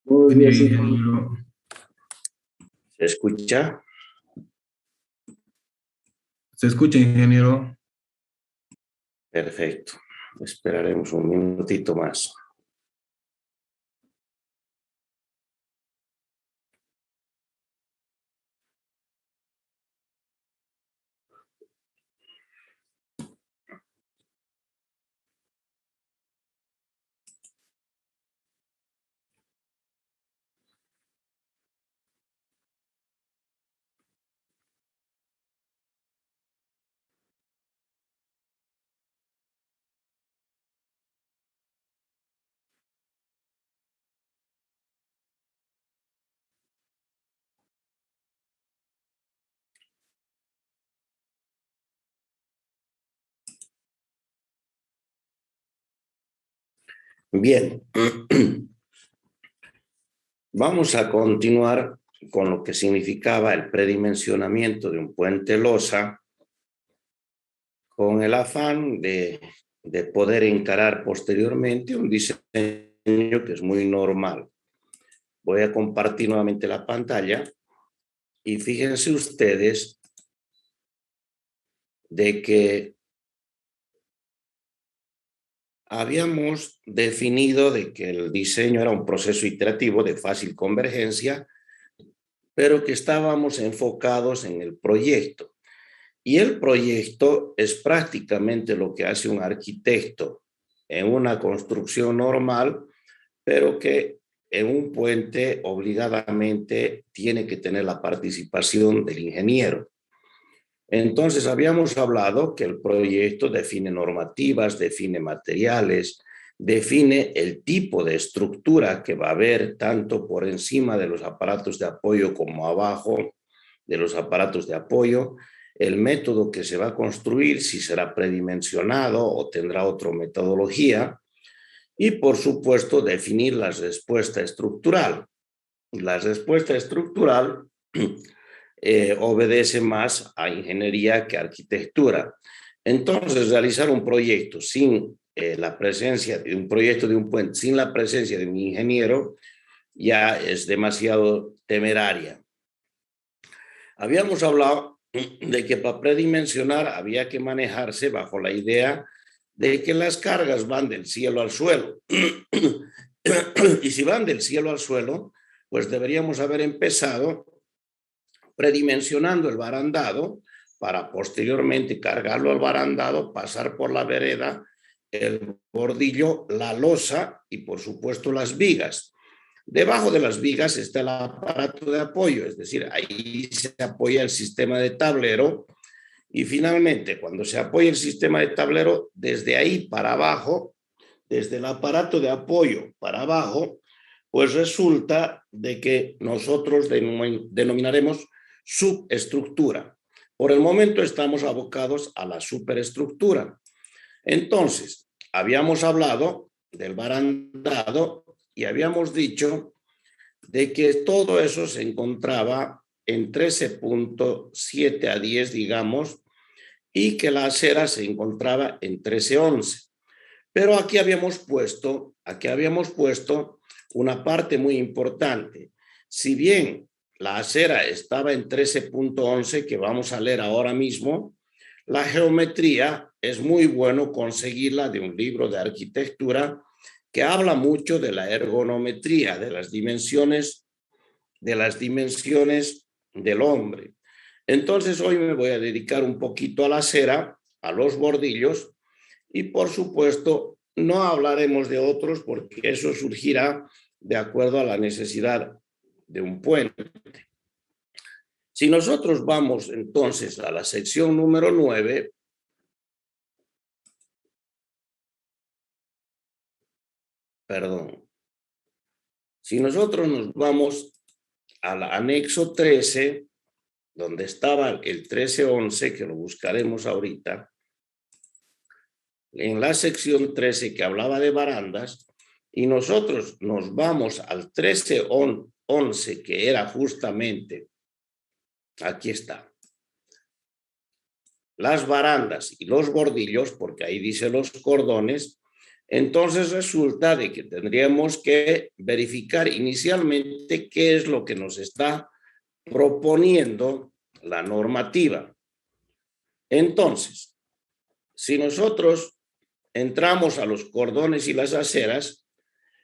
Buenos Buen día, días, ingeniero. ingeniero. ¿Se escucha? ¿Se escucha, ingeniero? Perfecto. Esperaremos un minutito más. Bien. Vamos a continuar con lo que significaba el predimensionamiento de un puente losa, con el afán de poder encarar posteriormente un diseño que es muy normal. Voy a compartir nuevamente la pantalla y fíjense ustedes de que habíamos definido de que el diseño era un proceso iterativo de fácil convergencia, pero que estábamos enfocados en el proyecto. Y el proyecto es prácticamente lo que hace un arquitecto en una construcción normal, pero que en un puente obligadamente tiene que tener la participación del ingeniero. Entonces, habíamos hablado que el proyecto define normativas, define materiales, define el tipo de estructura que va a haber tanto por encima de los aparatos de apoyo como abajo de los aparatos de apoyo, el método que se va a construir, si será predimensionado o tendrá otra metodología, y por supuesto definir la respuesta estructural. La respuesta estructural obedece más a ingeniería que a arquitectura. Entonces, realizar un proyecto sin la presencia de un proyecto de un puente, sin la presencia de un ingeniero, ya es demasiado temeraria. Habíamos hablado de que para predimensionar había que manejarse bajo la idea de que las cargas van del cielo al suelo. Y si van del cielo al suelo, pues deberíamos haber empezado predimensionando el barandado para posteriormente cargarlo al barandado, pasar por la vereda, el bordillo, la losa y por supuesto las vigas. Debajo de las vigas está el aparato de apoyo, es decir, ahí se apoya el sistema de tablero y finalmente cuando se apoya el sistema de tablero, desde ahí para abajo, desde el aparato de apoyo para abajo, pues resulta de que nosotros denominaremos subestructura. Por el momento estamos abocados a la superestructura. Entonces, habíamos hablado del barandado y habíamos dicho de que todo eso se encontraba en 13.7 a 10, digamos, y que la acera se encontraba en 13.11. Pero aquí habíamos puesto una parte muy importante. Si bien la acera estaba en 13.11, que vamos a leer ahora mismo, la geometría es muy bueno conseguirla de un libro de arquitectura que habla mucho de la ergonometría, de las dimensiones del hombre. Entonces hoy me voy a dedicar un poquito a la acera, a los bordillos, y por supuesto no hablaremos de otros porque eso surgirá de acuerdo a la necesidad de un puente. Si nosotros vamos entonces a la sección número 9, si nosotros nos vamos al anexo 13, donde estaba el 13.11, que lo buscaremos ahorita, en la sección 13 que hablaba de barandas, y nosotros nos vamos al 13.11, que era justamente, aquí está, las barandas y los bordillos, porque ahí dice los cordones, Entonces resulta de que tendríamos que verificar inicialmente qué es lo que nos está proponiendo la normativa. Entonces, si nosotros entramos a los cordones y las aceras,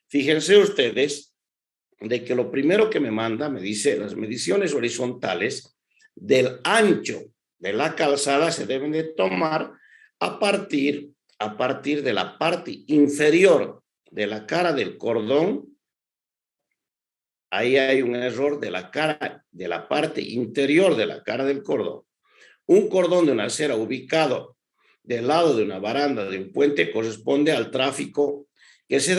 fíjense ustedes de que lo primero que me manda, me dice, las mediciones horizontales del ancho de la calzada se deben de tomar a partir de la parte inferior de la cara del cordón. Ahí hay un error de la cara, de la parte interior de la cara del cordón. Un cordón de una acera ubicado del lado de una baranda de un puente corresponde al tráfico que se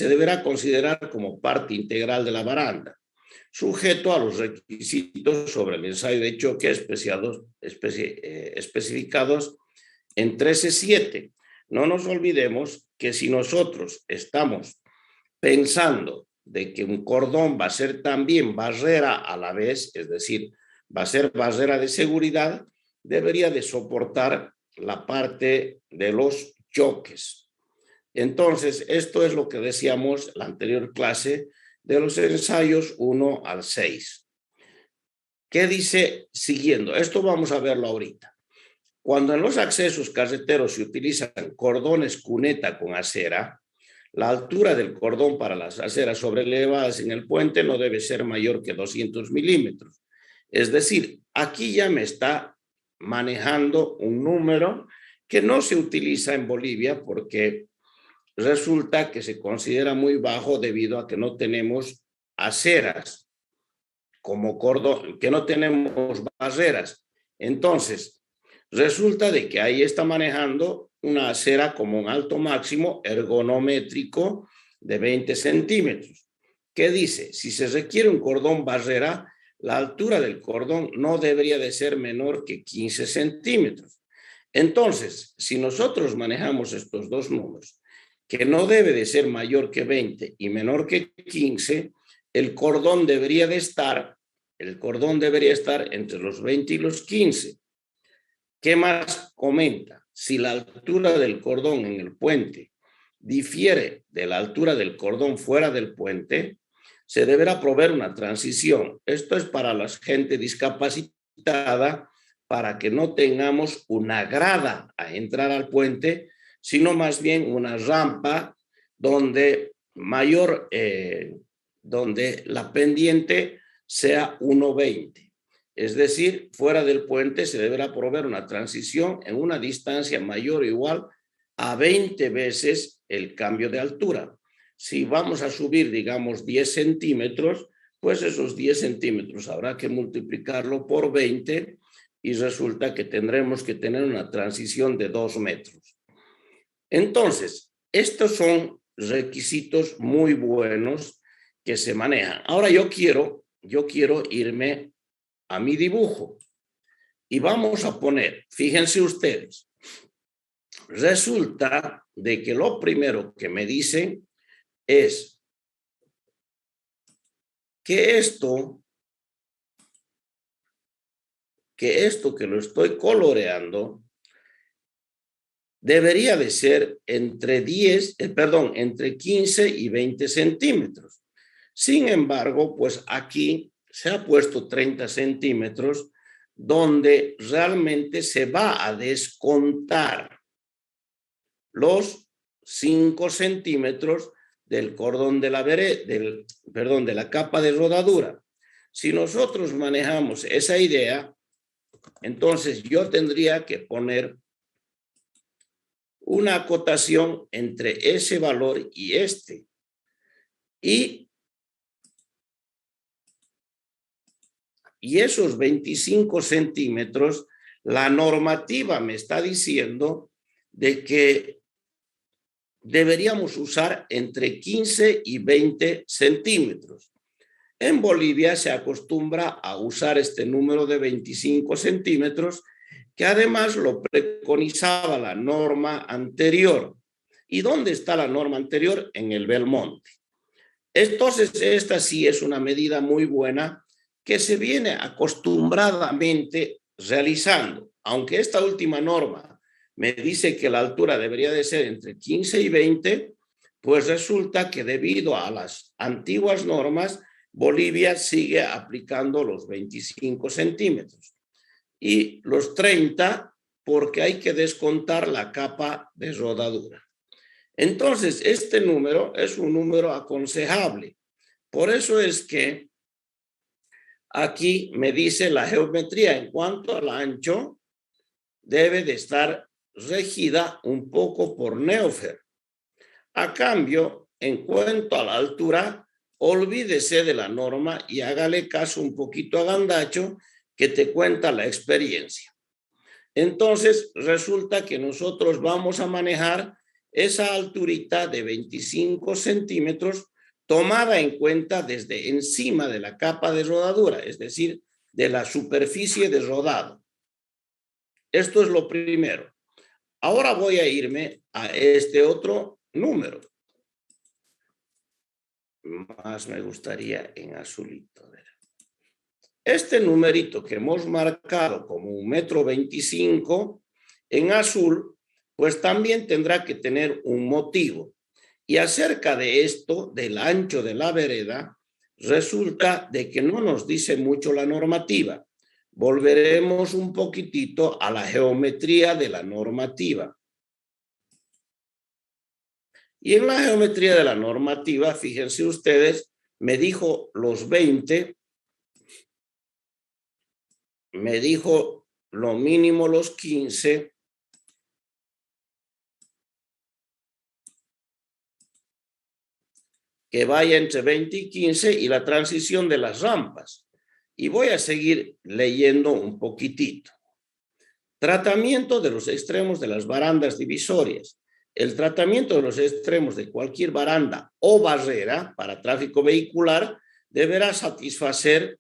deberá considerar como parte integral de la baranda, sujeto a los requisitos sobre el ensayo de choque especificados en 13.7. No nos olvidemos que si nosotros estamos pensando de que un cordón va a ser también barrera a la vez, es decir, va a ser barrera de seguridad, debería de soportar la parte de los choques. Entonces, esto es lo que decíamos en la anterior clase de los ensayos 1 al 6. ¿Qué dice siguiendo? Esto vamos a verlo ahorita. Cuando en los accesos carreteros se utilizan cordones cuneta con acera, la altura del cordón para las aceras sobrelevadas en el puente no debe ser mayor que 200 milímetros. Es decir, aquí ya me está manejando un número que no se utiliza en Bolivia porque resulta que se considera muy bajo debido a que no tenemos aceras como cordón, que no tenemos barreras. Entonces, resulta de que ahí está manejando una acera como un alto máximo ergonométrico de 20 centímetros. ¿Qué dice? Si se requiere un cordón barrera, la altura del cordón no debería de ser menor que 15 centímetros. Entonces, si nosotros manejamos estos dos números, que no debe de ser mayor que 20 y menor que 15, el cordón debería estar entre los 20 y los 15. ¿Qué más comenta? Si la altura del cordón en el puente difiere de la altura del cordón fuera del puente, se deberá proveer una transición. Esto es para la gente discapacitada, para que no tengamos una grada a entrar al puente, sino más bien una rampa donde donde la pendiente sea 1,20. Es decir, fuera del puente se deberá proveer una transición en una distancia mayor o igual a 20 veces el cambio de altura. Si vamos a subir, digamos, 10 centímetros, pues esos 10 centímetros habrá que multiplicarlo por 20 y resulta que tendremos que tener una transición de 2 metros. Entonces, estos son requisitos muy buenos que se manejan. Ahora yo quiero irme a mi dibujo y vamos a poner, fíjense ustedes, resulta de que lo primero que me dicen es que esto que lo estoy coloreando debería de ser entre 15 y 20 centímetros. Sin embargo, pues aquí se ha puesto 30 centímetros, donde realmente se va a descontar los 5 centímetros del cordón de de la capa de rodadura. Si nosotros manejamos esa idea, entonces yo tendría que poner una acotación entre ese valor y este. Y esos 25 centímetros, la normativa me está diciendo de que deberíamos usar entre 15 y 20 centímetros. En Bolivia se acostumbra a usar este número de 25 centímetros, que además lo preconizaba la norma anterior. ¿Y dónde está la norma anterior? En el Belmonte. Entonces, esta sí es una medida muy buena que se viene acostumbradamente realizando, aunque esta última norma me dice que la altura debería de ser entre 15 y 20, pues resulta que debido a las antiguas normas, Bolivia sigue aplicando los 25 centímetros y los 30 porque hay que descontar la capa de rodadura. Entonces, este número es un número aconsejable. Por eso es que aquí me dice la geometría en cuanto al ancho debe de estar regida un poco por Neofer. A cambio, en cuanto a la altura, olvídese de la norma y hágale caso un poquito a Gandacho que te cuenta la experiencia. Entonces, resulta que nosotros vamos a manejar esa alturita de 25 centímetros tomada en cuenta desde encima de la capa de rodadura, es decir, de la superficie de rodado. Esto es lo primero. Ahora voy a irme a este otro número. Más me gustaría en azulito. Este numerito que hemos marcado como 1,25 m en azul, pues también tendrá que tener un motivo. Y acerca de esto, del ancho de la vereda, resulta de que no nos dice mucho la normativa. Volveremos un poquitito a la geometría de la normativa. Y en la geometría de la normativa, fíjense ustedes, me dijo los 20, me dijo lo mínimo los 15, que vaya entre 20 y 15 y la transición de las rampas. Y voy a seguir leyendo un poquitito. Tratamiento de los extremos de las barandas divisorias. El tratamiento de los extremos de cualquier baranda o barrera para tráfico vehicular deberá satisfacer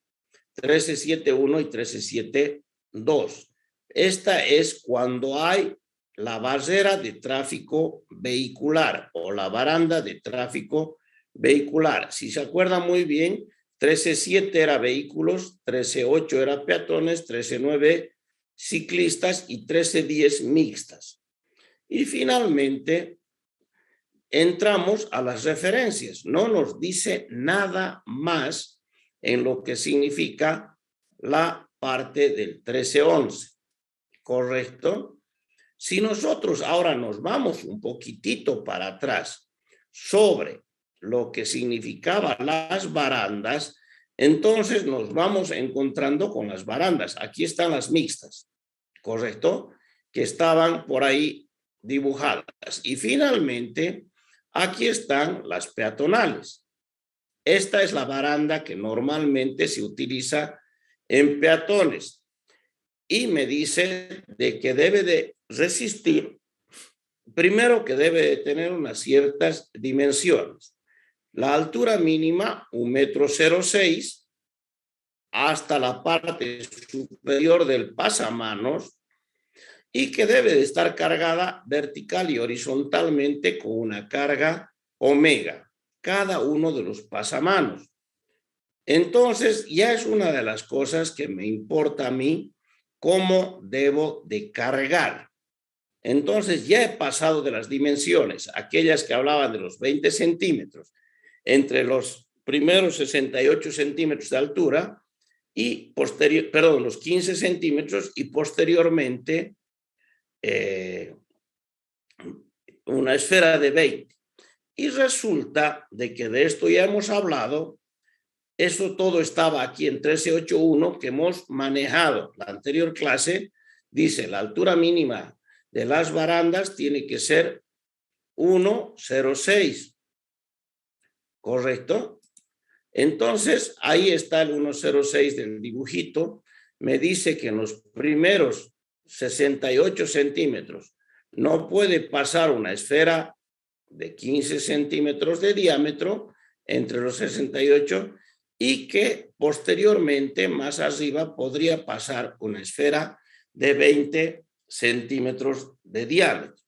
1371 y 1372. Esta es cuando hay la barrera de tráfico vehicular o la baranda de tráfico vehicular. Si se acuerda muy bien, 13.7 era vehículos, 13.8 era peatones, 13.9 ciclistas y 13.10 mixtas. Y finalmente entramos a las referencias. No nos dice nada más en lo que significa la parte del 1311. ¿Correcto? Si nosotros ahora nos vamos un poquitito para atrás sobre lo que significaban las barandas, entonces nos vamos encontrando con las barandas. Aquí están las mixtas, ¿correcto? Que estaban por ahí dibujadas. Y finalmente, aquí están las peatonales. Esta es la baranda que normalmente se utiliza en peatones. Y me dice de que debe de resistir, primero que debe de tener unas ciertas dimensiones. La altura mínima, 1,06 m, hasta la parte superior del pasamanos, y que debe de estar cargada vertical y horizontalmente con una carga omega, cada uno de los pasamanos. Entonces, ya es una de las cosas que me importa a mí, cómo debo de cargar. Entonces, ya he pasado de las dimensiones, aquellas que hablaban de los 20 centímetros, entre los primeros 68 centímetros de altura y los 15 centímetros y posteriormente una esfera de 20. Y resulta de que de esto ya hemos hablado. Eso todo estaba aquí en 1381 que hemos manejado. La anterior clase dice la altura mínima de las barandas tiene que ser 1,06. ¿Correcto? Entonces, ahí está el 1,06 del dibujito. Me dice que en los primeros 68 centímetros no puede pasar una esfera de 15 centímetros de diámetro entre los 68 y que posteriormente, más arriba, podría pasar una esfera de 20 centímetros de diámetro.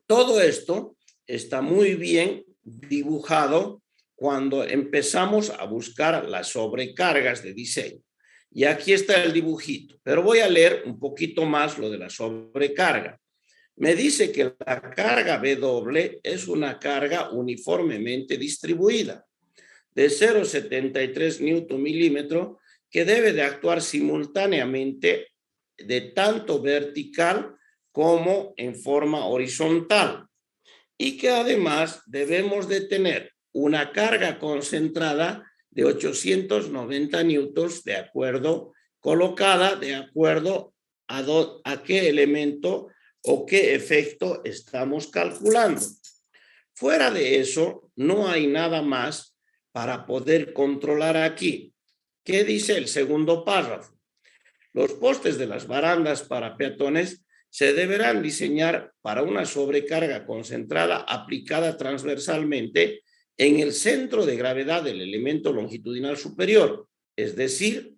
Todo esto está muy bien dibujado cuando empezamos a buscar las sobrecargas de diseño. Y aquí está el dibujito, pero voy a leer un poquito más lo de la sobrecarga. Me dice que la carga W es una carga uniformemente distribuida de 0,73 newton milímetro que debe de actuar simultáneamente de tanto vertical como en forma horizontal y que además debemos de tener una carga concentrada de 890 newtons de acuerdo, colocada de acuerdo a qué elemento o qué efecto estamos calculando. Fuera de eso, no hay nada más para poder controlar aquí. ¿Qué dice el segundo párrafo? Los postes de las barandas para peatones se deberán diseñar para una sobrecarga concentrada aplicada transversalmente en el centro de gravedad del elemento longitudinal superior, es decir,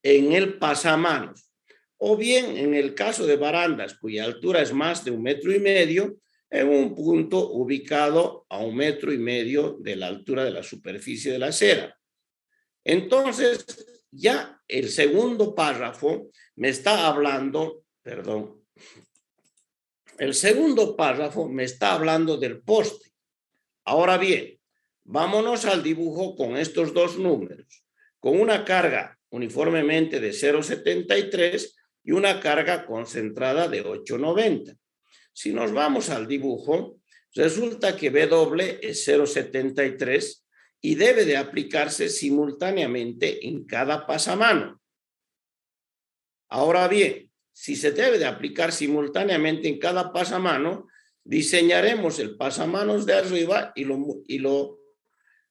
en el pasamanos, o bien en el caso de barandas cuya altura es más de 1,5 metros, en un punto ubicado a 1,5 metros de la altura de la superficie de la acera. Entonces, ya el segundo párrafo me está hablando, el segundo párrafo me está hablando del poste. Ahora bien, vámonos al dibujo con estos dos números, con una carga uniformemente de 0,73 y una carga concentrada de 8,90. Si nos vamos al dibujo, resulta que W es 0,73 y debe de aplicarse simultáneamente en cada pasamano. Ahora bien, si se debe de aplicar simultáneamente en cada pasamano, diseñaremos el pasamanos de arriba y lo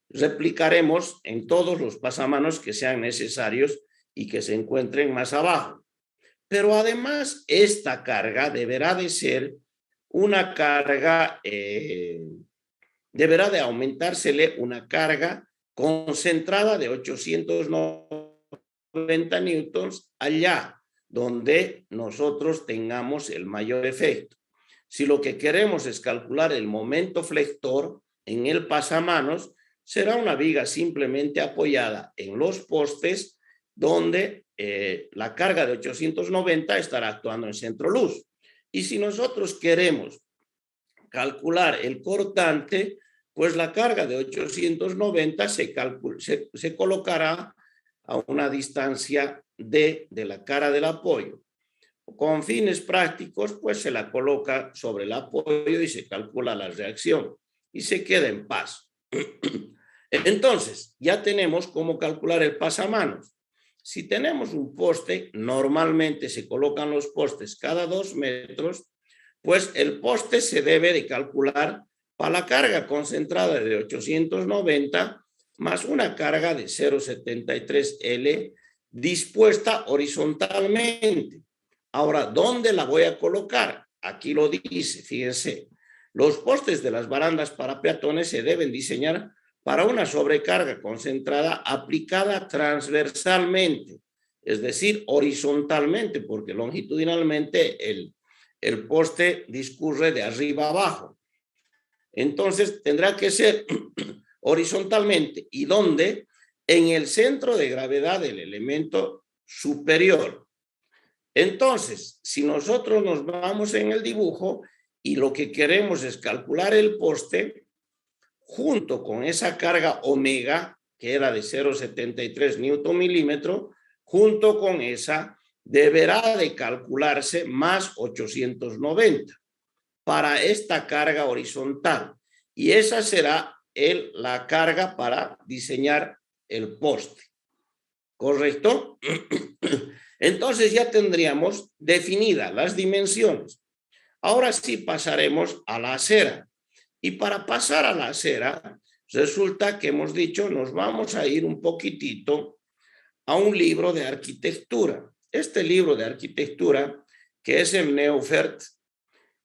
replicaremos en todos los pasamanos que sean necesarios y que se encuentren más abajo. Pero además, esta carga deberá de ser una carga, deberá de aumentársele una carga concentrada de 890 newtons allá donde nosotros tengamos el mayor efecto. Si lo que queremos es calcular el momento flector en el pasamanos, será una viga simplemente apoyada en los postes donde la carga de 890 estará actuando en centro luz. Y si nosotros queremos calcular el cortante, pues la carga de 890 se colocará a una distancia de la cara del apoyo. Con fines prácticos, pues se la coloca sobre el apoyo y se calcula la reacción y se queda en paz. Entonces, ya tenemos cómo calcular el pasamanos. Si tenemos un poste, normalmente se colocan los postes cada 2 metros, pues el poste se debe de calcular para la carga concentrada de 890 más una carga de 0,73 L dispuesta horizontalmente. Ahora, ¿dónde la voy a colocar? Aquí lo dice, fíjense. Los postes de las barandas para peatones se deben diseñar para una sobrecarga concentrada aplicada transversalmente, es decir, horizontalmente, porque longitudinalmente el poste discurre de arriba a abajo. Entonces, tendrá que ser horizontalmente. ¿Y dónde? En el centro de gravedad del elemento superior. Entonces, si nosotros nos vamos en el dibujo y lo que queremos es calcular el poste, junto con esa carga omega, que era de 0,73 newton milímetro, junto con esa deberá de calcularse más 890 para esta carga horizontal. Y esa será la carga para diseñar el poste. ¿Correcto? Entonces ya tendríamos definidas las dimensiones. Ahora sí pasaremos a la acera. Y para pasar a la acera, resulta que hemos dicho, nos vamos a ir un poquitito a un libro de arquitectura. Este libro de arquitectura, que es el Neufert,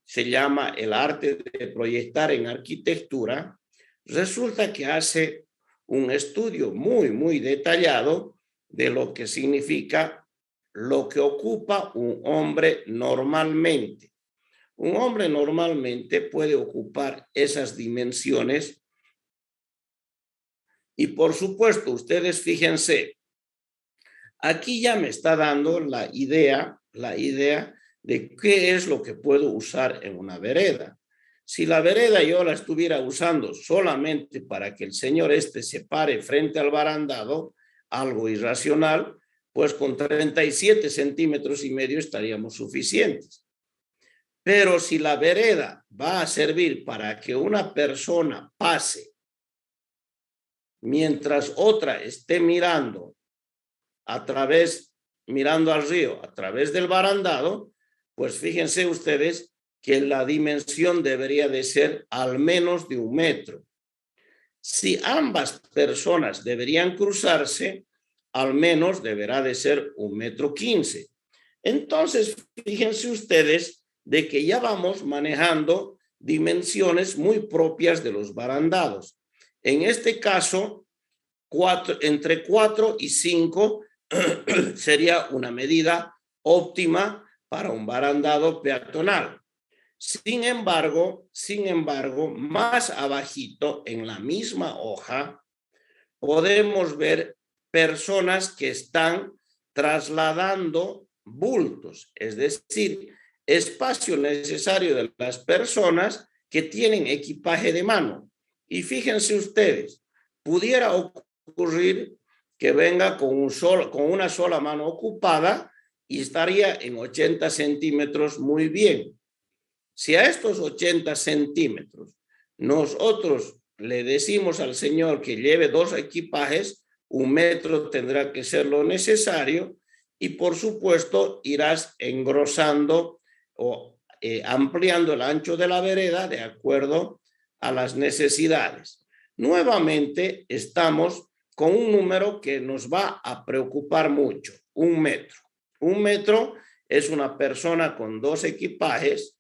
se llama El arte de proyectar en arquitectura, resulta que hace un estudio muy, muy detallado de lo que significa lo que ocupa un hombre normalmente. Un hombre normalmente puede ocupar esas dimensiones y por supuesto, ustedes fíjense, Aquí ya me está dando la idea de qué es lo que puedo usar en una vereda. Si la vereda yo la estuviera usando solamente para que el señor se pare frente al barandado, algo irracional, pues con 37 centímetros y medio estaríamos suficientes. Pero si la vereda va a servir para que una persona pase mientras otra esté mirando mirando al río a través del barandado, pues fíjense ustedes que la dimensión debería de ser al menos de 1 metro. Si ambas personas deberían cruzarse, al menos deberá de ser 1,15 m. Entonces, fíjense ustedes de que ya vamos manejando dimensiones muy propias de los barandados. En este caso, entre 4 y 5 sería una medida óptima para un barandado peatonal. Sin embargo, más abajito en la misma hoja podemos ver personas que están trasladando bultos, es decir, espacio necesario de las personas que tienen equipaje de mano. Y fíjense ustedes, pudiera ocurrir que venga con una sola mano ocupada y estaría en 80 centímetros muy bien. Si a estos 80 centímetros nosotros le decimos al señor que lleve 2 equipajes, 1 metro tendrá que ser lo necesario y por supuesto irás engrosando o ampliando el ancho de la vereda de acuerdo a las necesidades. Nuevamente estamos con un número que nos va a preocupar mucho, 1 metro. 1 metro es una persona con 2 equipajes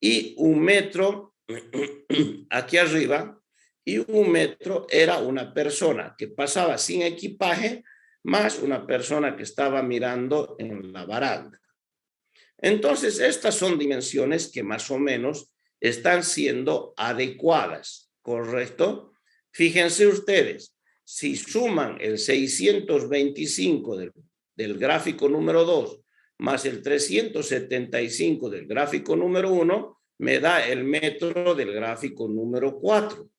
y 1 metro aquí arriba, y 1 metro era una persona que pasaba sin equipaje más una persona que estaba mirando en la baranda. Entonces, estas son dimensiones que más o menos están siendo adecuadas, ¿correcto? Fíjense ustedes, si suman el 625 del gráfico número 2 más el 375 del gráfico número 1, me da el metro del gráfico número 4.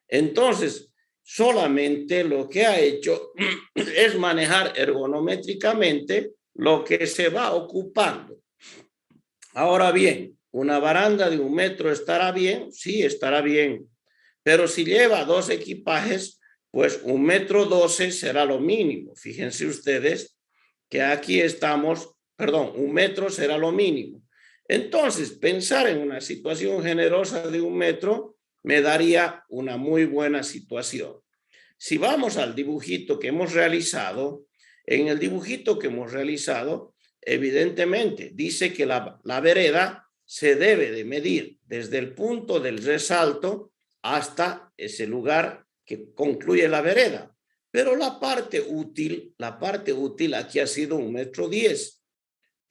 Entonces, solamente lo que ha hecho es manejar ergonométricamente lo que se va ocupando. Ahora bien, ¿una baranda de 1 metro estará bien? Sí, estará bien. Pero si lleva 2 equipajes, pues 1,12 m será lo mínimo. Fíjense ustedes que aquí estamos, 1 metro será lo mínimo. Entonces, pensar en una situación generosa de 1 metro me daría una muy buena situación. Si vamos al dibujito que hemos realizado, en el dibujito que hemos realizado, evidentemente dice que la vereda se debe de medir desde el punto del resalto hasta ese lugar que concluye la vereda. Pero la parte útil aquí ha sido 1,10 m.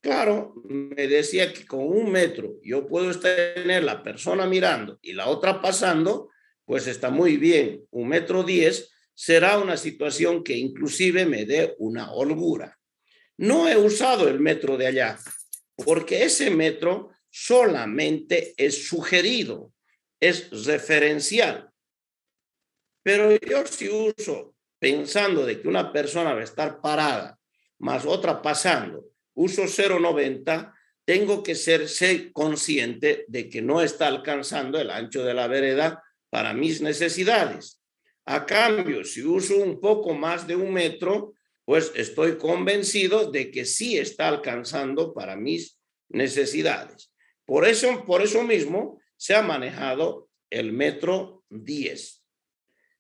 Claro, me decía que con 1 metro yo puedo tener la persona mirando y la otra pasando, pues está muy bien. 1,10 m será una situación que inclusive me dé una holgura. No he usado el metro de allá, porque ese metro solamente es sugerido, es referencial. Pero yo si uso, pensando de que una persona va a estar parada, más otra pasando, uso 0,90, tengo que ser consciente de que no está alcanzando el ancho de la vereda para mis necesidades. A cambio, si uso un poco más de 1 metro, pues estoy convencido de que sí está alcanzando para mis necesidades. Por eso mismo se ha manejado el metro 10.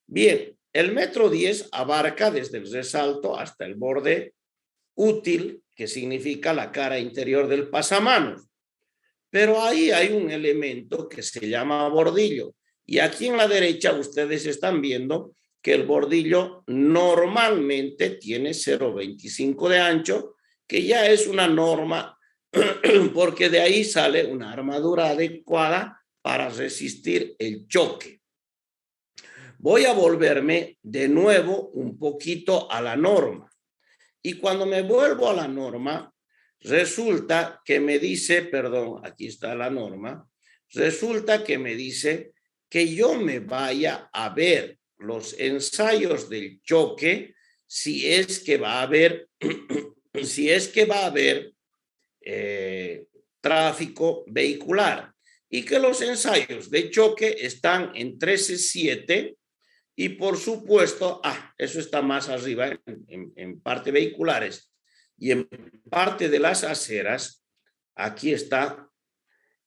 Bien, el metro 10 abarca desde el resalto hasta el borde útil, que significa la cara interior del pasamanos. Pero ahí hay un elemento que se llama bordillo. Y aquí en la derecha ustedes están viendo que el bordillo normalmente tiene 0,25 de ancho, que ya es una norma porque de ahí sale una armadura adecuada para resistir el choque. Voy a volverme de nuevo un poquito a la norma. Y cuando me vuelvo a la norma, resulta que me dice, perdón, aquí está la norma, resulta que me dice que yo me vaya a ver los ensayos del choque si es que va a haber, si es que va a haber tráfico vehicular y que los ensayos de choque están en 13.7 y por supuesto, eso está más arriba en parte vehiculares y en parte de las aceras, aquí está,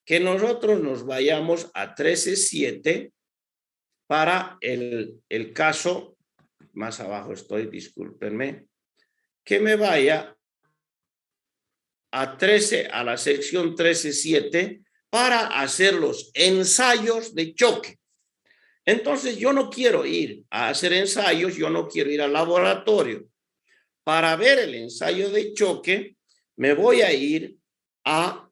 que nosotros nos vayamos a 13.7 para el caso, más abajo estoy, discúlpenme, que me vaya a la sección 13.7 para hacer los ensayos de choque. Entonces yo no quiero ir a hacer ensayos, yo no quiero ir al laboratorio. Para ver el ensayo de choque, me voy a ir a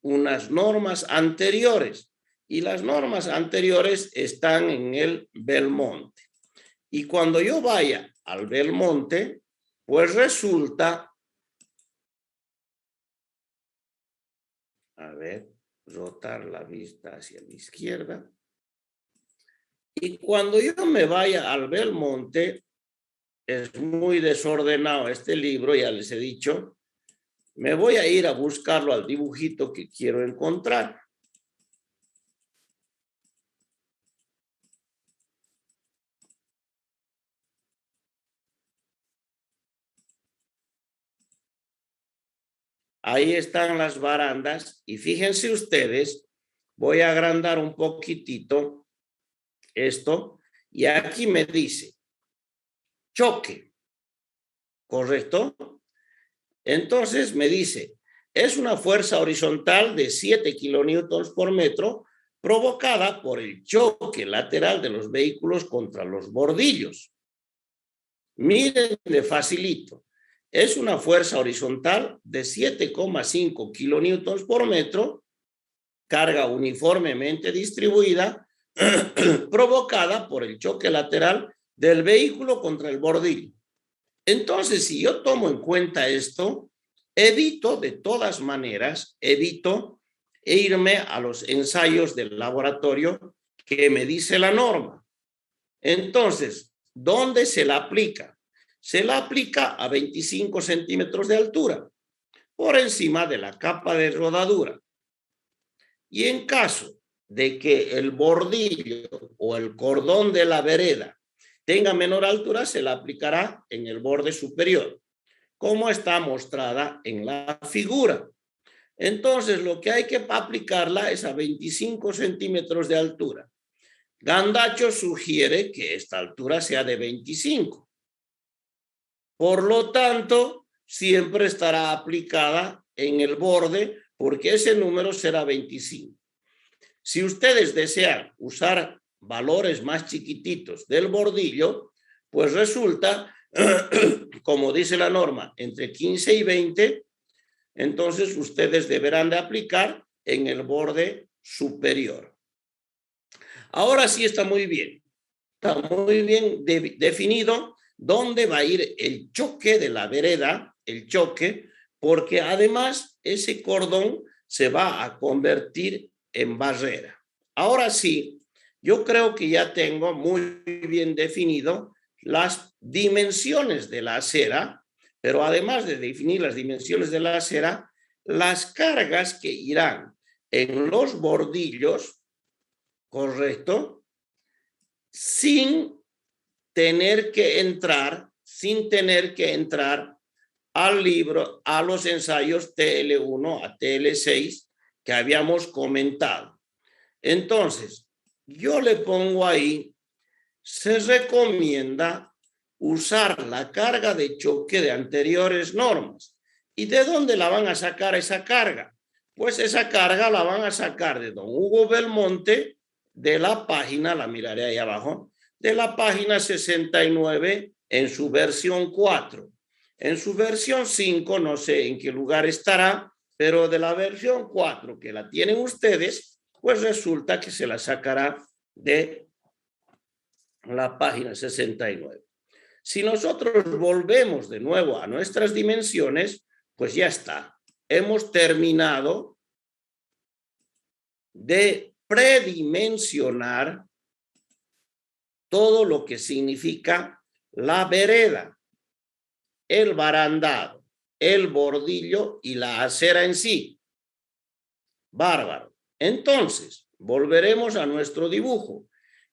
unas normas anteriores y las normas anteriores están en el Belmonte. Y cuando yo vaya al Belmonte, pues resulta, a ver, rotar la vista hacia la izquierda. Y cuando yo me vaya al Belmonte, es muy desordenado este libro, ya les he dicho, me voy a ir a buscarlo al dibujito que quiero encontrar. Ahí están las barandas y fíjense ustedes, voy a agrandar un poquitito esto y aquí me dice choque, ¿correcto? Entonces me dice, es una fuerza horizontal de 7 kilonewtons por metro provocada por el choque lateral de los vehículos contra los bordillos. Miren, le facilito. Es una fuerza horizontal de 7,5 kilonewtons por metro, carga uniformemente distribuida, provocada por el choque lateral del vehículo contra el bordillo. Entonces, si yo tomo en cuenta esto, evito de todas maneras, evito irme a los ensayos del laboratorio que me dice la norma. Entonces, ¿dónde se la aplica? Se la aplica a 25 centímetros de altura, por encima de la capa de rodadura. Y en caso de que el bordillo o el cordón de la vereda tenga menor altura, se la aplicará en el borde superior, como está mostrada en la figura. Entonces, lo que hay que aplicarla es a 25 centímetros de altura. Gandacho sugiere que esta altura sea de 25. Por lo tanto, siempre estará aplicada en el borde porque ese número será 25. Si ustedes desean usar valores más chiquititos del bordillo, pues resulta, como dice la norma, entre 15 y 20, entonces ustedes deberán de aplicar en el borde superior. Ahora sí está muy bien definido dónde va a ir el choque de la vereda, el choque, porque además ese cordón se va a convertir en barrera. Ahora sí, yo creo que ya tengo muy bien definido las dimensiones de la acera, pero además de definir las dimensiones de la acera, las cargas que irán en los bordillos, ¿correcto? Sin tener que entrar al libro, a los ensayos TL1 a TL6 que habíamos comentado. Entonces, yo le pongo ahí, se recomienda usar la carga de choque de anteriores normas. ¿Y de dónde la van a sacar esa carga? Pues esa carga la van a sacar de don Hugo Belmonte, de la página, la miraré ahí abajo, de la página 69 en su versión 4. En su versión 5, no sé en qué lugar estará, pero de la versión 4 que la tienen ustedes, pues resulta que se la sacará de la página 69. Si nosotros volvemos de nuevo a nuestras dimensiones, pues ya está. Hemos terminado de predimensionar todo lo que significa la vereda, el barandado, el bordillo y la acera en sí. Bárbaro. Entonces, volveremos a nuestro dibujo.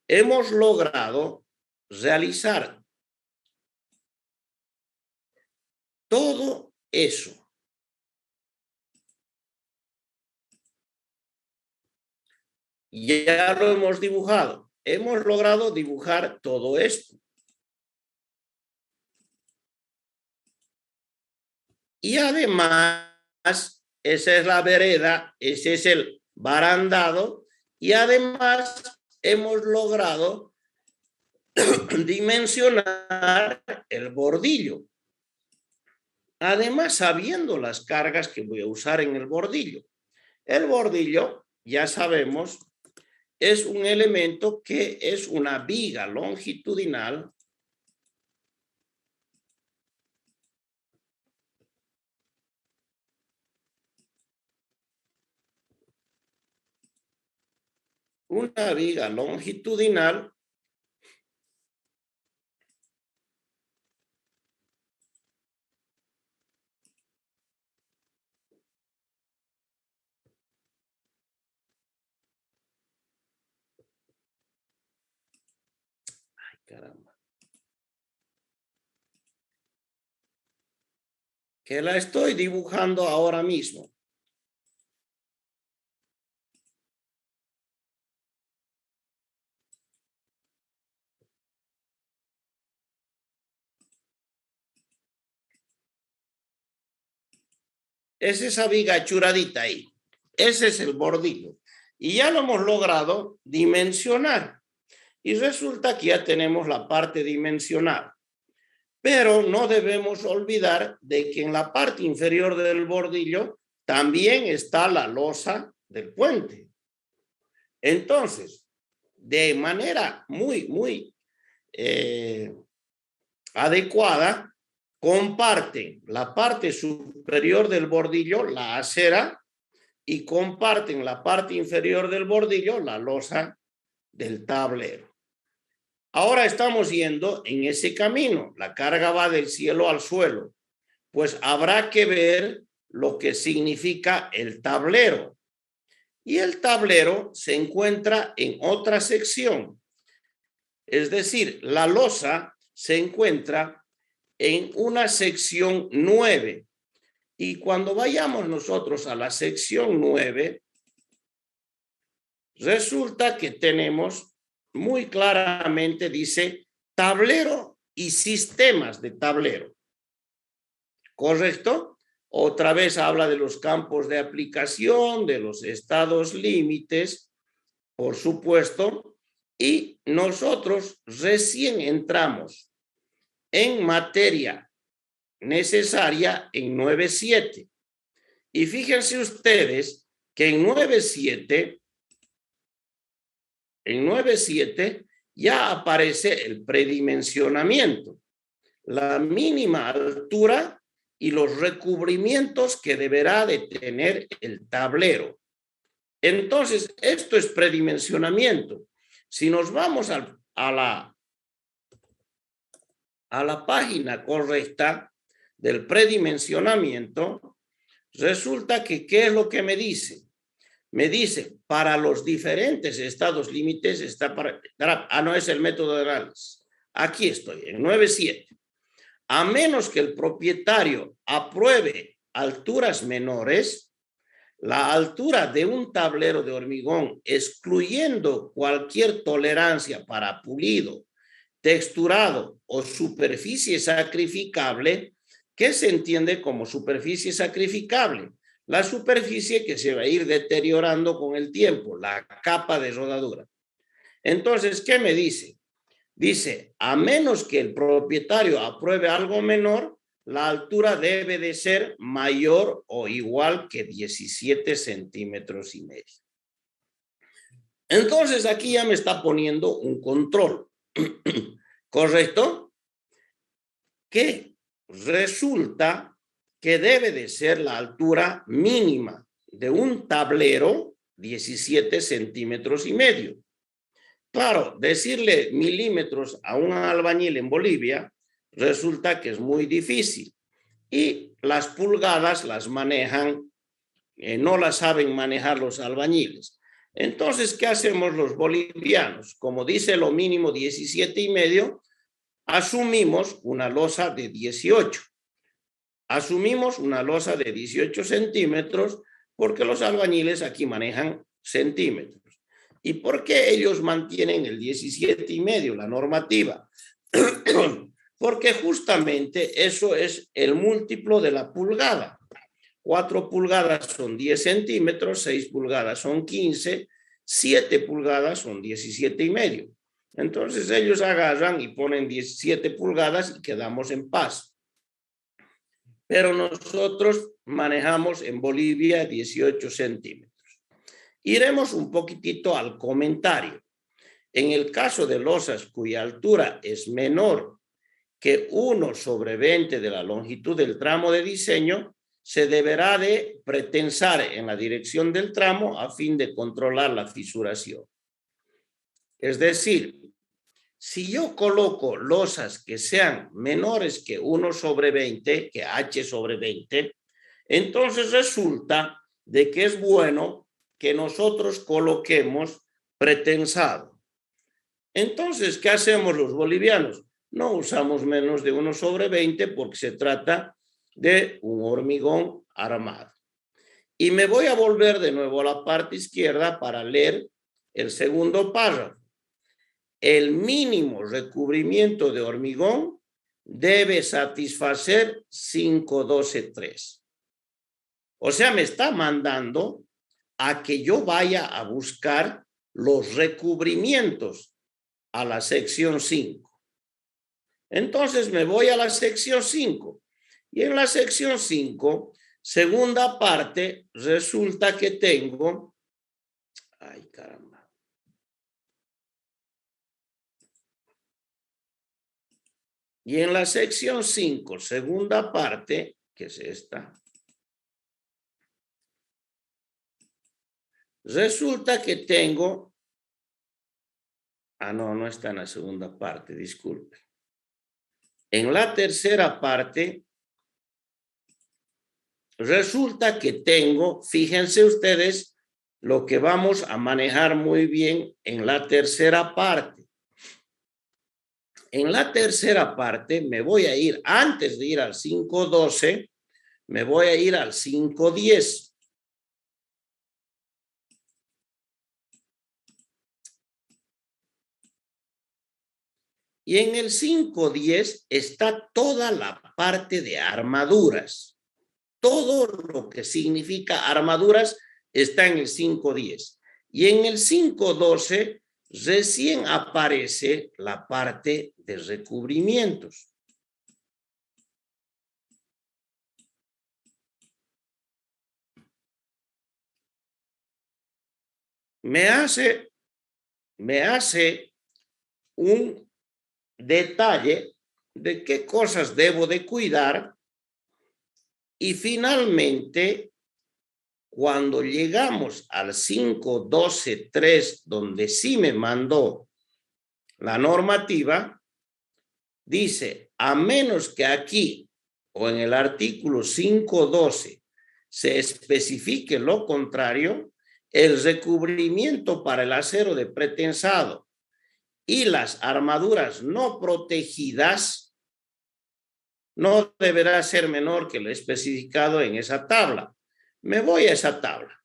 Hemos logrado realizar todo eso. Ya lo hemos dibujado. Hemos logrado dibujar todo esto. Y además, esa es la vereda, ese es el barandado, y además hemos logrado dimensionar el bordillo. Además, sabiendo las cargas que voy a usar en el bordillo. El bordillo, ya sabemos, es un elemento que es una viga longitudinal caramba, que la estoy dibujando ahora mismo. Es esa viga churadita ahí. Ese es el bordillo. Y ya lo hemos logrado dimensionar. Y resulta que ya tenemos la parte dimensional. Pero no debemos olvidar de que en la parte inferior del bordillo también está la losa del puente. Entonces, de manera muy adecuada, comparten la parte superior del bordillo, la acera, y comparten la parte inferior del bordillo, la losa del tablero. Ahora estamos yendo en ese camino. La carga va del cielo al suelo. Pues habrá que ver lo que significa el tablero. Y el tablero se encuentra en otra sección. Es decir, la losa se encuentra en una sección 9. Y cuando vayamos nosotros a la sección 9, resulta que tenemos muy claramente, dice, tablero y sistemas de tablero. ¿Correcto? Otra vez habla de los campos de aplicación, de los estados límites, por supuesto, y nosotros recién entramos en materia necesaria en 9.7. Y fíjense ustedes que en 9.7 ya aparece el predimensionamiento, la mínima altura y los recubrimientos que deberá de tener el tablero. Entonces, esto es predimensionamiento. Si nos vamos a la página correcta del predimensionamiento, resulta que, ¿qué es lo que me dice? Me dice, para los diferentes estados límites, no es el método de análisis. Aquí estoy, en 9.7. A menos que el propietario apruebe alturas menores, la altura de un tablero de hormigón, excluyendo cualquier tolerancia para pulido, texturado o superficie sacrificable, ¿qué se entiende como superficie sacrificable? La superficie que se va a ir deteriorando con el tiempo, la capa de rodadura. Entonces, ¿qué me dice? Dice, a menos que el propietario apruebe algo menor, la altura debe de ser mayor o igual que 17 centímetros y medio. Entonces, aquí ya me está poniendo un control. ¿Correcto? que resulta que debe de ser la altura mínima de un tablero 17 centímetros y medio. Claro, decirle milímetros a un albañil en Bolivia resulta que es muy difícil y las pulgadas las manejan, no las saben manejar los albañiles. Entonces, ¿qué hacemos los bolivianos? Como dice lo mínimo 17 y medio, asumimos una losa de 18. Asumimos una losa de 18 centímetros porque los albañiles aquí manejan centímetros. ¿Y por qué ellos mantienen el 17 y medio, la normativa? Porque justamente eso es el múltiplo de la pulgada. 4 pulgadas son 10 centímetros, 6 pulgadas son 15, 7 pulgadas son 17 y medio. Entonces ellos agarran y ponen 17 pulgadas y quedamos en paz. Pero nosotros manejamos en Bolivia 18 centímetros. Iremos un poquitito al comentario. En el caso de losas cuya altura es menor que 1/20 de la longitud del tramo de diseño, se deberá de pretensar en la dirección del tramo a fin de controlar la fisuración. Es decir, si yo coloco losas que sean menores que 1/20, que H/20, entonces resulta de que es bueno que nosotros coloquemos pretensado. Entonces, ¿qué hacemos los bolivianos? No usamos menos de 1/20 porque se trata de un hormigón armado. Y me voy a volver de nuevo a la parte izquierda para leer el segundo párrafo. El mínimo recubrimiento de hormigón debe satisfacer 512.3. O sea, me está mandando a que yo vaya a buscar los recubrimientos a la sección 5. Entonces me voy a la sección 5 y en la sección 5, segunda parte, resulta que tengo, ay caramba, y en la sección 5, segunda parte, que es esta, resulta que tengo, no está en la segunda parte, disculpe. En la tercera parte, resulta que tengo, fíjense ustedes, lo que vamos a manejar muy bien en la tercera parte. En la tercera parte me voy a ir, antes de ir al 512, me voy a ir al 510. Y en el 510 está toda la parte de armaduras. Todo lo que significa armaduras está en el 510. Y en el 512 recién aparece la parte de recubrimientos. Me hace un detalle de qué cosas debo de cuidar y finalmente cuando llegamos al 512.3 donde sí me mandó la normativa, dice a menos que aquí o en el artículo 512 se especifique lo contrario, el recubrimiento para el acero de pretensado y las armaduras no protegidas no deberá ser menor que lo especificado en esa tabla. Me voy a esa tabla.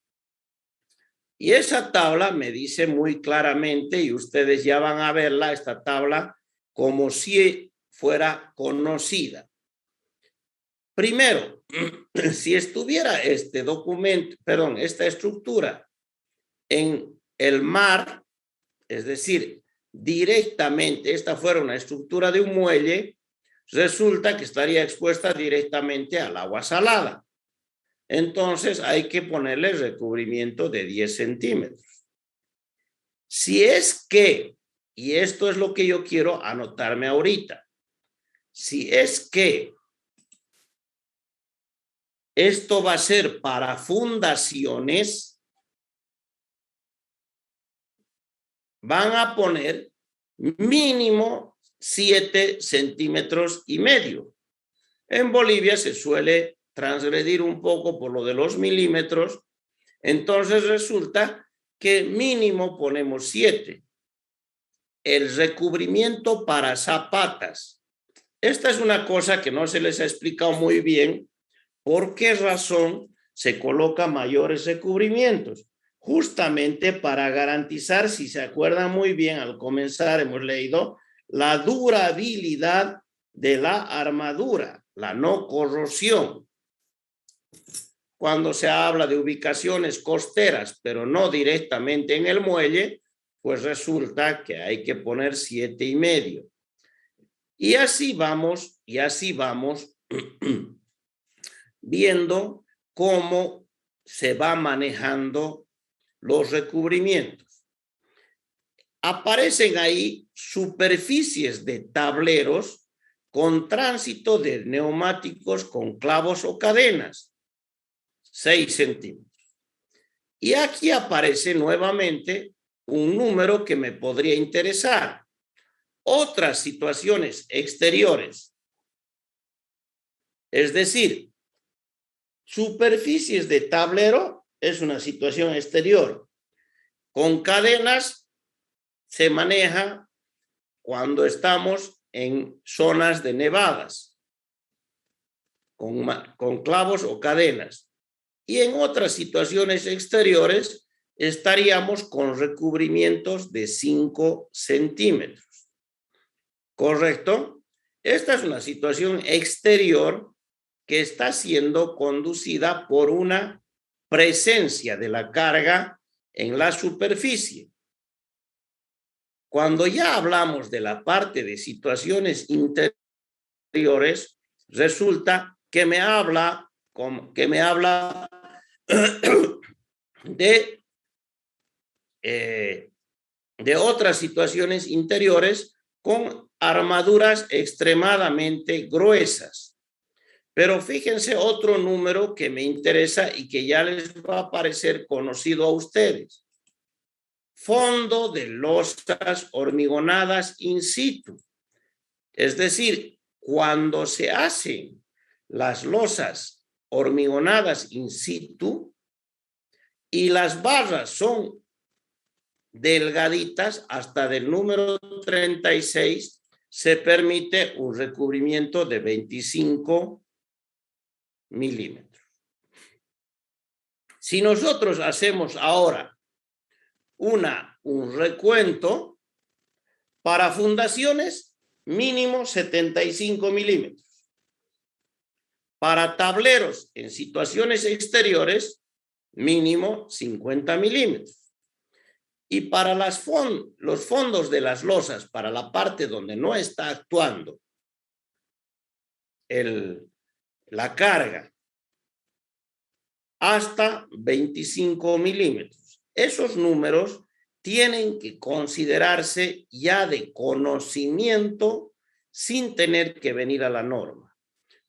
Y esa tabla me dice muy claramente, y ustedes ya van a verla, esta tabla, como si fuera conocida. Primero, si estuviera este documento, perdón, esta estructura en el mar, es decir, directamente, esta fuera una estructura de un muelle, resulta que estaría expuesta directamente al agua salada. Entonces hay que ponerle recubrimiento de 10 centímetros. Si es que, y esto es lo que yo quiero anotarme ahorita, si es que esto va a ser para fundaciones, van a poner mínimo 7,5 centímetros. En Bolivia se suele transgredir un poco por lo de los milímetros, entonces resulta que mínimo ponemos 7. El recubrimiento para zapatas. Esta es una cosa que no se les ha explicado muy bien. ¿Por qué razón se colocan mayores recubrimientos? Justamente para garantizar, si se acuerdan muy bien, al comenzar hemos leído la durabilidad de la armadura, la no corrosión. Cuando se habla de ubicaciones costeras, pero no directamente en el muelle, pues resulta que hay que poner 7,5. Y así vamos viendo cómo se va manejando los recubrimientos. Aparecen ahí superficies de tableros con tránsito de neumáticos con clavos o cadenas, 6 centímetros. Y aquí aparece nuevamente un número que me podría interesar. Otras situaciones exteriores, es decir, superficies de tablero es una situación exterior. Con cadenas se maneja cuando estamos en zonas de nevadas, con clavos o cadenas. Y en otras situaciones exteriores estaríamos con recubrimientos de 5 centímetros. ¿Correcto? Esta es una situación exterior que está siendo conducida por una presencia de la carga en la superficie. Cuando ya hablamos de la parte de situaciones interiores, resulta que me habla de otras situaciones interiores con armaduras extremadamente gruesas. Pero fíjense otro número que me interesa y que ya les va a parecer conocido a ustedes. Fondo de losas hormigonadas in situ. Es decir, cuando se hacen las losas hormigonadas in situ y las barras son delgaditas, hasta del número 36 se permite un recubrimiento de 25 milímetros. Si nosotros hacemos ahora un recuento para fundaciones, mínimo 75 milímetros. Para tableros en situaciones exteriores, mínimo 50 milímetros. Y para los fondos de las losas, para la parte donde no está actuando la carga, hasta 25 milímetros. Esos números tienen que considerarse ya de conocimiento sin tener que venir a la norma.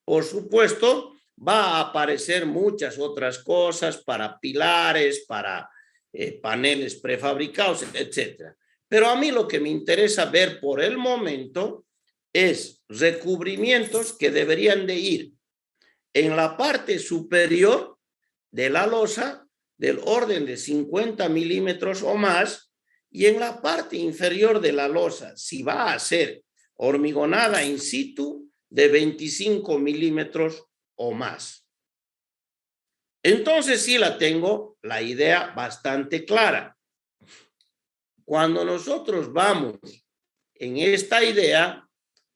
Por supuesto, va a aparecer muchas otras cosas para pilares, para paneles prefabricados, etc. Pero a mí lo que me interesa ver por el momento es recubrimientos que deberían de ir en la parte superior de la losa del orden de 50 milímetros o más, y en la parte inferior de la losa, si va a ser hormigonada in situ, de 25 milímetros o más. Entonces sí la tengo la idea bastante clara. Cuando nosotros vamos en esta idea,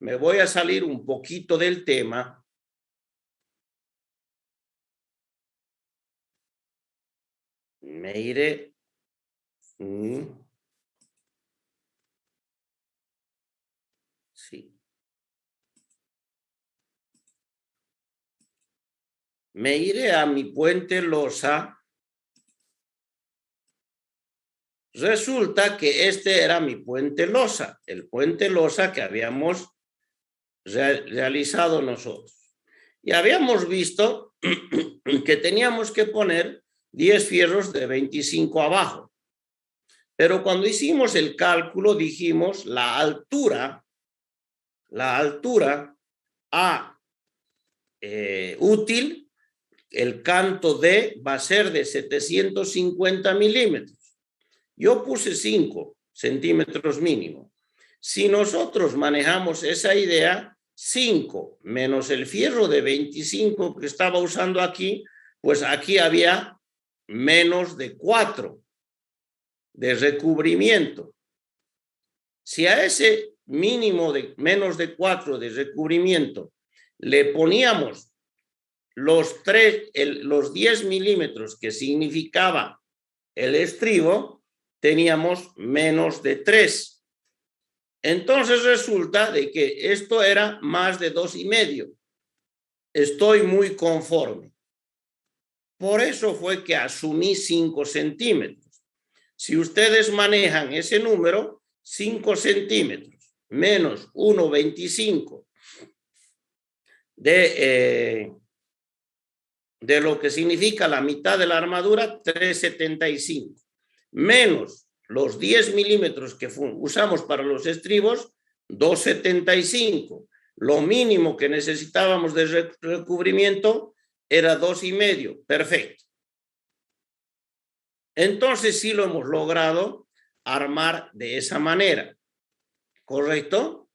me voy a salir un poquito del tema. Me iré. Sí. Me iré a mi puente losa. Resulta que este era mi puente losa, el puente losa que habíamos realizado nosotros. Y habíamos visto que teníamos que poner 10 fierros de 25 abajo. Pero cuando hicimos el cálculo dijimos la altura a útil, el canto D va a ser de 750 milímetros. Yo puse 5 centímetros mínimo. Si nosotros manejamos esa idea, 5 menos el fierro de 25 que estaba usando aquí, pues aquí había menos de 4 de recubrimiento. Si a ese mínimo de menos de 4 de recubrimiento le poníamos los 10 milímetros que significaba el estribo, teníamos menos de 3. Entonces resulta de que esto era más de 2,5. Estoy muy conforme. Por eso fue que asumí 5 centímetros. Si ustedes manejan ese número, 5 centímetros menos 1,25 de lo que significa la mitad de la armadura, 3,75, menos los 10 milímetros que usamos para los estribos, 2,75. Lo mínimo que necesitábamos de recubrimiento era 2,5. Perfecto. Entonces sí lo hemos logrado armar de esa manera. ¿Correcto?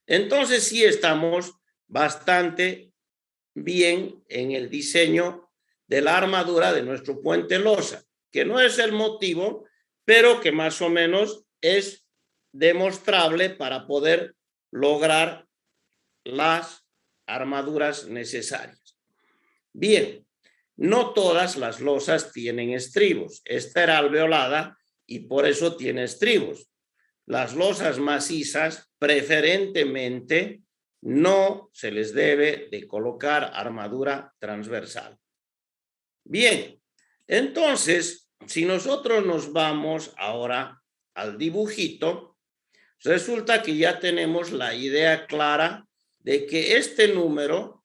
Entonces sí estamos bastante bien en el diseño de la armadura de nuestro puente losa, que no es el motivo, pero que más o menos es demostrable para poder lograr las armaduras necesarias. Bien, no todas las losas tienen estribos. Esta era alveolada y por eso tiene estribos. Las losas macizas preferentemente no se les debe de colocar armadura transversal. Bien, entonces, si nosotros nos vamos ahora al dibujito, resulta que ya tenemos la idea clara de que este número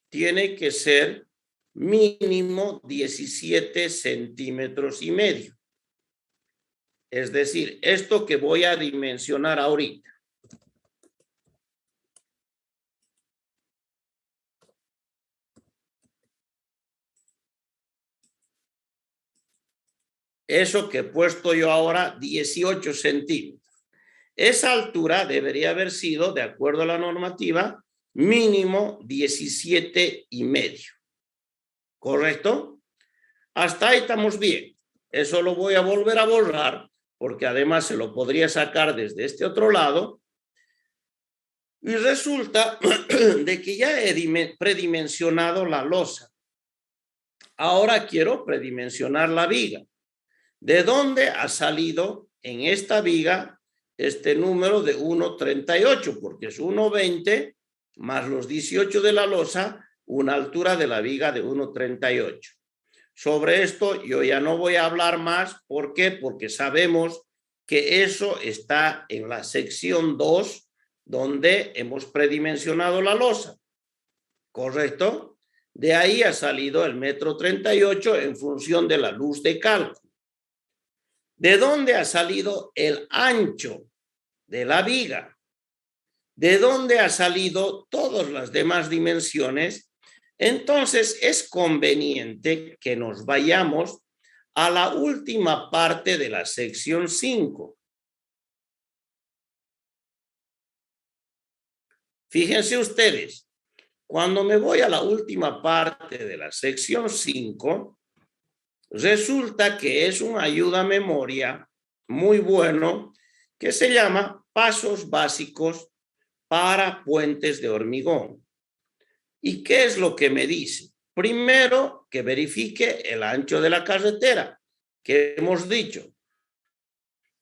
tiene que ser mínimo 17 centímetros y medio. Es decir, esto que voy a dimensionar ahorita. Eso que he puesto yo ahora, 18 centímetros. Esa altura debería haber sido, de acuerdo a la normativa, mínimo 17,5. ¿Correcto? Hasta ahí estamos bien. Eso lo voy a volver a borrar, porque además se lo podría sacar desde este otro lado. Y resulta de que ya he predimensionado la losa. Ahora quiero predimensionar la viga. ¿De dónde ha salido en esta viga este número de 1,38? Porque es 1,20 más los 18 de la losa, una altura de la viga de 1,38. Sobre esto yo ya no voy a hablar más. ¿Por qué? Porque sabemos que eso está en la sección 2, donde hemos predimensionado la losa. ¿Correcto? De ahí ha salido el 1,38 en función de la luz de cálculo. ¿De dónde ha salido el ancho de la viga? ¿De dónde ha salido todas las demás dimensiones? Entonces es conveniente que nos vayamos a la última parte de la sección 5. Fíjense ustedes, cuando me voy a la última parte de la sección 5, resulta que es una ayuda a memoria muy bueno que se llama Pasos Básicos para Puentes de Hormigón. ¿Y qué es lo que me dice? Primero, que verifique el ancho de la carretera, que hemos dicho.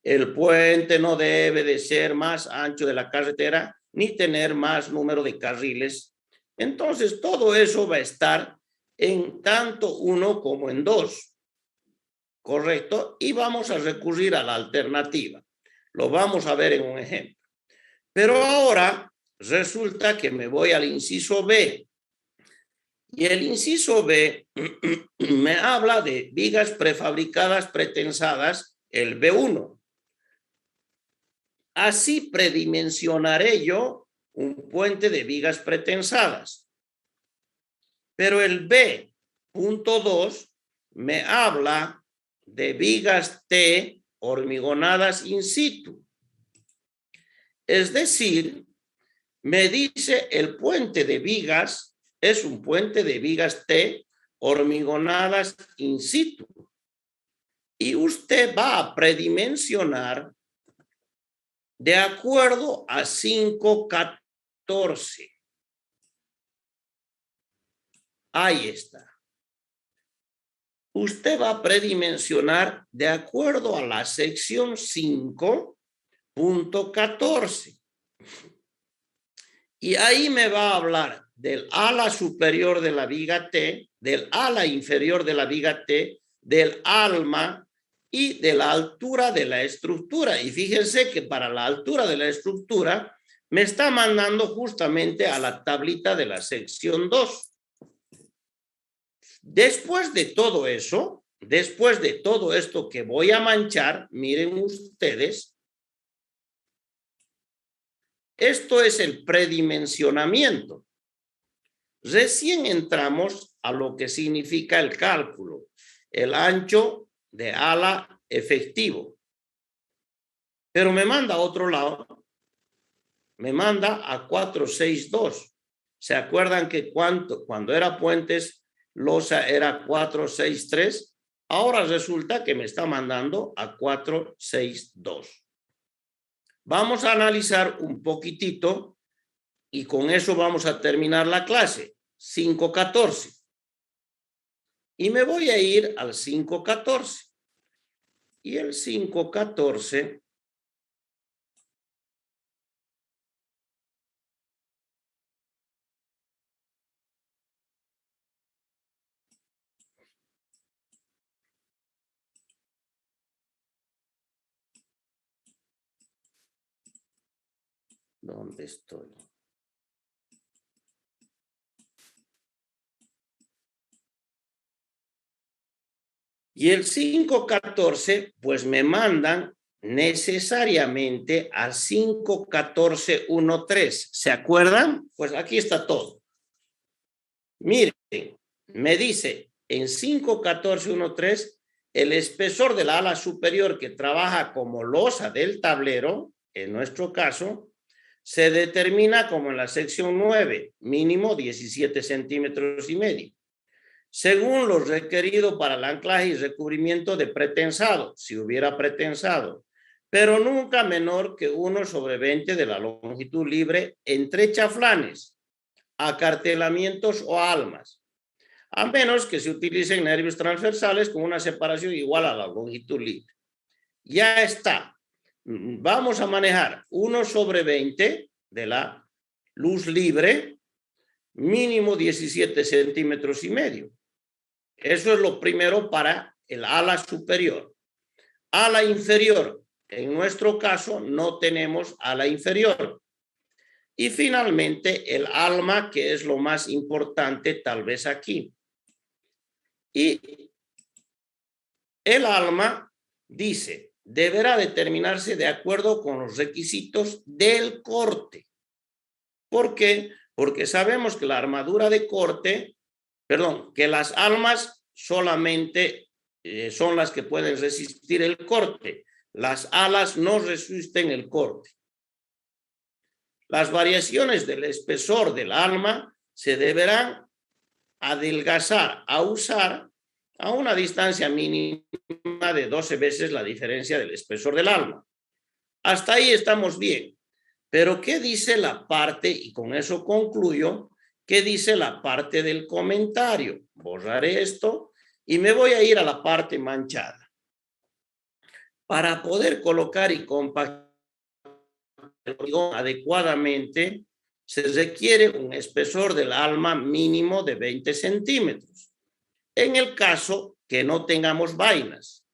El puente no debe de ser más ancho de la carretera ni tener más número de carriles. Entonces, todo eso va a estar en tanto 1 como en 2. ¿Correcto? Y vamos a recurrir a la alternativa. Lo vamos a ver en un ejemplo. Pero ahora resulta que me voy al inciso B. Y el inciso B me habla de vigas prefabricadas pretensadas, el B1. Así predimensionaré yo un puente de vigas pretensadas. Pero el B.2 me habla de vigas T hormigonadas in situ. Es decir, me dice el puente de vigas es un puente de vigas T hormigonadas in situ. Y usted va a predimensionar de acuerdo a 5.14. Ahí está. Usted va a predimensionar de acuerdo a la sección 5.14. Y ahí me va a hablar del ala superior de la viga T, del ala inferior de la viga T, del alma y de la altura de la estructura. Y fíjense que para la altura de la estructura me está mandando justamente a la tablita de la sección 2. Después de todo eso, después de todo esto que voy a manchar, miren ustedes, esto es el predimensionamiento. Recién entramos a lo que significa el cálculo, el ancho de ala efectivo. Pero me manda a otro lado, me manda a 462. ¿Se acuerdan que cuando era puentes, losa era 463? Ahora resulta que me está mandando a 462. Vamos a analizar un poquitito y con eso vamos a terminar la clase. 5.14. Y me voy a ir al 5.14. Y el 5.14 ¿dónde estoy? Y el 5.14, pues me mandan necesariamente al 5.14.13. ¿Se acuerdan? Pues aquí está todo. Miren, me dice en 5.14.13 el espesor de la ala superior que trabaja como losa del tablero, en nuestro caso, se determina como en la sección 9, mínimo 17 centímetros y medio. Según lo requerido para el anclaje y recubrimiento de pretensado, si hubiera pretensado, pero nunca menor que 1/20 de la longitud libre entre chaflanes, acartelamientos o almas, a menos que se utilicen nervios transversales con una separación igual a la longitud libre. Ya está. Vamos a manejar 1/20 de la luz libre, mínimo 17 centímetros y medio. Eso es lo primero para el ala superior. Ala inferior, en nuestro caso no tenemos ala inferior. Y finalmente el alma, que es lo más importante tal vez aquí. Y el alma dice, deberá determinarse de acuerdo con los requisitos del corte. ¿Por qué? Porque sabemos que la armadura de corte, que las almas solamente son las que pueden resistir el corte. Las alas no resisten el corte. Las variaciones del espesor del alma se deberán adelgazar a usar a una distancia mínima de 12 veces la diferencia del espesor del alma. Hasta ahí estamos bien. Pero ¿qué dice la parte? Y con eso concluyo. ¿Qué dice la parte del comentario? Borraré esto y me voy a ir a la parte manchada. Para poder colocar y compactar el hormigón adecuadamente, se requiere un espesor del alma mínimo de 20 centímetros. En el caso que no tengamos vainas.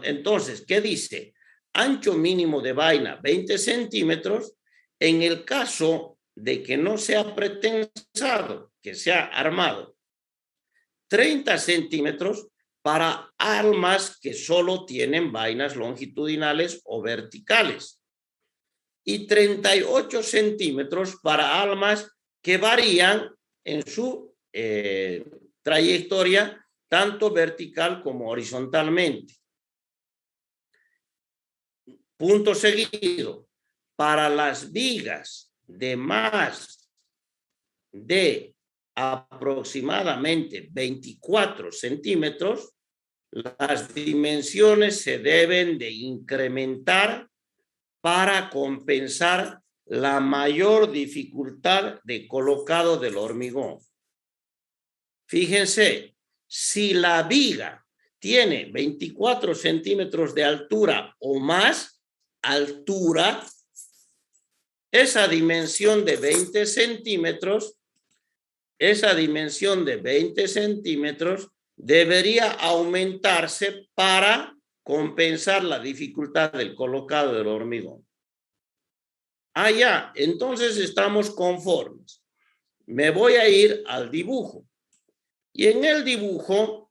Entonces, ¿qué dice? Ancho mínimo de vaina 20 centímetros. En el caso de que no sea pretensado, que sea armado, 30 centímetros para almas que solo tienen vainas longitudinales o verticales y 38 centímetros para almas que varían en su trayectoria tanto vertical como horizontalmente. Punto seguido, para las vigas de más de aproximadamente 24 centímetros, las dimensiones se deben de incrementar para compensar la mayor dificultad de colocado del hormigón. Fíjense, si la viga tiene 24 centímetros de altura o más altura, esa dimensión de 20 centímetros, debería aumentarse para compensar la dificultad del colocado del hormigón. Ah, ya, entonces estamos conformes. Me voy a ir al dibujo. Y en el dibujo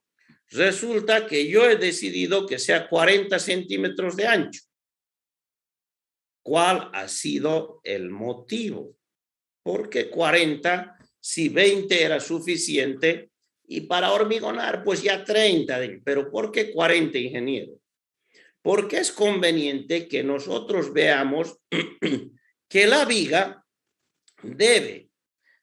resulta que yo he decidido que sea 40 centímetros de ancho. ¿Cuál ha sido el motivo? ¿Por qué 40 si 20 era suficiente? Y para hormigonar, pues ya 30. Pero ¿por qué 40, ingeniero? Porque es conveniente que nosotros veamos que la viga debe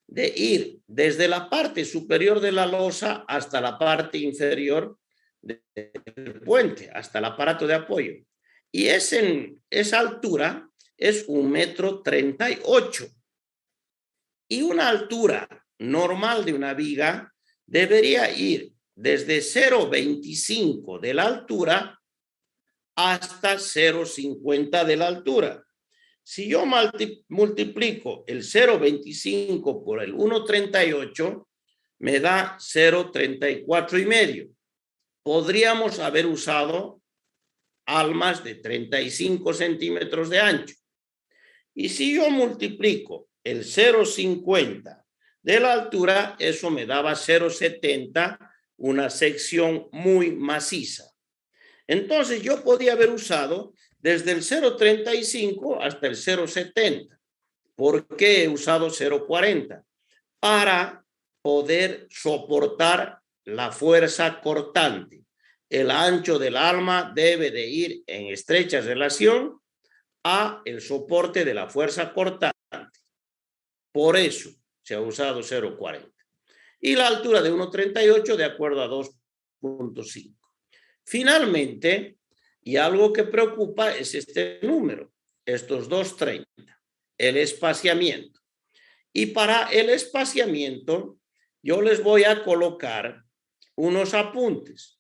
de ir desde la parte superior de la losa hasta la parte inferior del puente, hasta el aparato de apoyo. Y esa altura es 1,38 m. Y una altura normal de una viga debería ir desde 0,25 de la altura hasta 0,50 de la altura. Si yo multiplico el 0,25 por el 1,38, me da 0,34,5. Podríamos haber usado almas de 35 centímetros de ancho. Y si yo multiplico el 0,50 de la altura, eso me daba 0,70, una sección muy maciza. Entonces yo podía haber usado desde el 0,35 hasta el 0,70. ¿Por qué he usado 0,40? Para poder soportar la fuerza cortante. El ancho del alma debe de ir en estrecha relación a el soporte de la fuerza cortante. Por eso se ha usado 0,40. Y la altura de 1,38 de acuerdo a 2,5. Finalmente, y algo que preocupa es este número, estos 2,30, el espaciamiento. Y para el espaciamiento, yo les voy a colocar unos apuntes,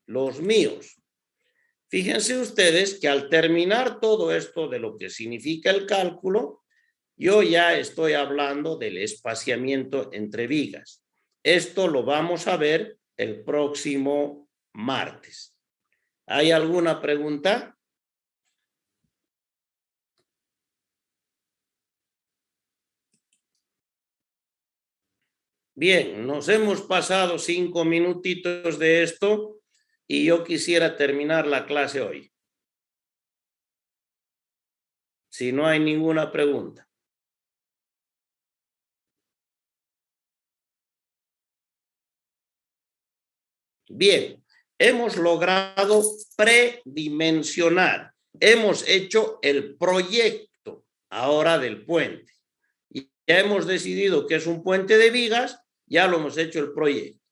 los míos. Fíjense ustedes que al terminar todo esto de lo que significa el cálculo, yo ya estoy hablando del espaciamiento entre vigas. Esto lo vamos a ver el próximo martes. ¿Hay alguna pregunta? Bien, nos hemos pasado 5 minutitos de esto y yo quisiera terminar la clase hoy. Si no hay ninguna pregunta. Bien, hemos logrado predimensionar. Hemos hecho el proyecto ahora del puente. Y ya hemos decidido que es un puente de vigas, ya lo hemos hecho el proyecto.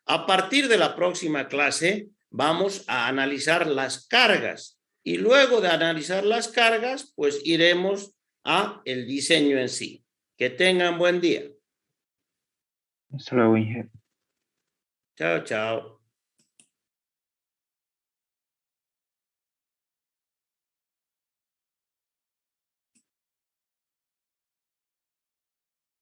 A partir de la próxima clase vamos a analizar las cargas y luego de analizar las cargas, pues iremos a el diseño en sí. Que tengan buen día. Hasta luego, ingeniero. Chao, chao.